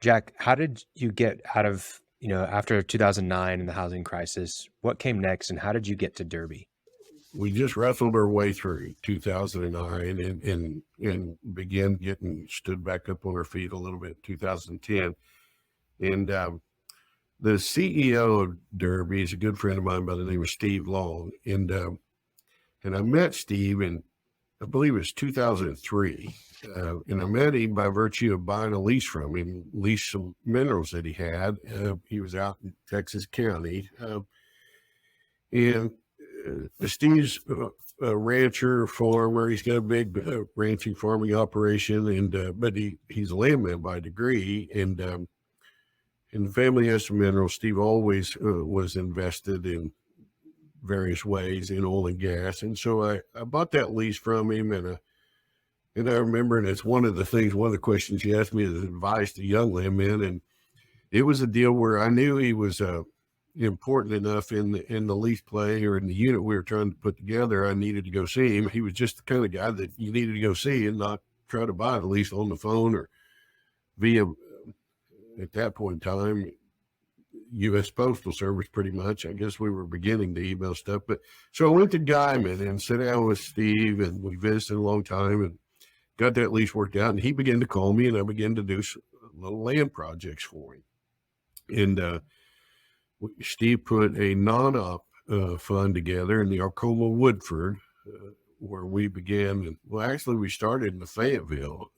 Jack, how did you get out of, after 2009 and the housing crisis, what came next and how did you get to Derby? We just wrestled our way through 2009 and began getting stood back up on our feet a little bit in 2010. And the CEO of Derby is a good friend of mine by the name of Steve Long. And I met Steve in, I believe it was 2003. And I met him by virtue of buying a lease from him, leased some minerals that he had. He was out in Texas County. And Steve's a rancher, farmer. He's got a big ranching farming operation, and but he's a landman by degree. And the family has some minerals. Steve always was invested in various ways in oil and gas, and so I bought that lease from him, and I remember, and it's one of the questions he asked me as advice to young landmen, and it was a deal where I knew he was important enough in the lease play or in the unit we were trying to put together. I needed to go see him. He was just the kind of guy that you needed to go see and not try to buy the lease on the phone or via, at that point in time, U.S. Postal Service, pretty much. I guess we were beginning to email stuff. But so I went to Guyman and sat down with Steve, and we visited a long time and got that lease worked out. And he began to call me, and I began to do some little land projects for him. And Steve put a non-op fund together in the Arcoma Woodford, where we began. Well, actually, we started in the Fayetteville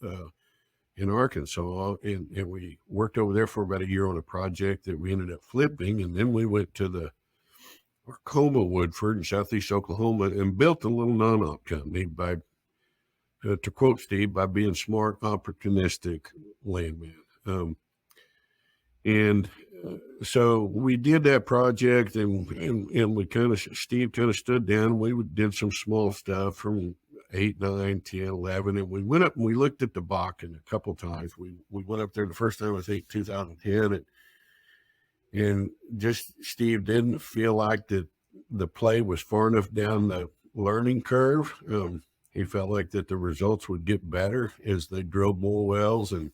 in Arkansas, and we worked over there for about a year on a project that we ended up flipping. And then we went to the Arcoma Woodford in southeast Oklahoma and built a little non-op company by, to quote Steve, by being smart, opportunistic landman. So we did that project, and we Steve kind of stood down. We did some small stuff from 8, 9, 10, 11, and we went up and we looked at the Bakken a couple times. We went up there the first time, I think 2010, and just Steve didn't feel like the play was far enough down the learning curve. He felt like that the results would get better as they drilled more wells, and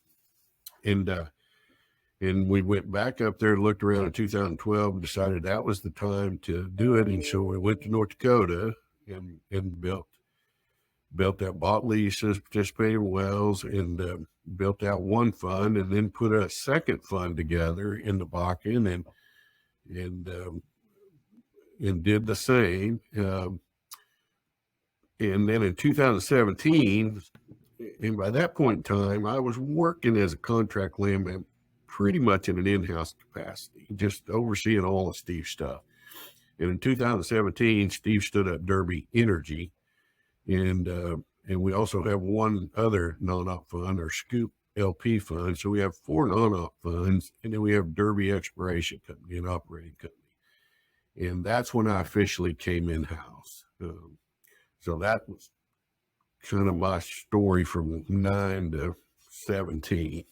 we went back up there, looked around in 2012, and decided that was the time to do it. And so we went to North Dakota and built that, bought leases, participated in wells, and built out one fund, and then put a second fund together in the Bakken and did the same. And then in 2017, and by that point in time, I was working as a contract landman pretty much in an in-house capacity, just overseeing all of Steve's stuff. And in 2017, Steve stood up Derby Energy, and we also have one other non-op fund, our Scoop LP fund. So we have 4 non-op funds, and then we have Derby Exploration Company, an operating company. And that's when I officially came in-house. So that was kind of my story from 9 to 17.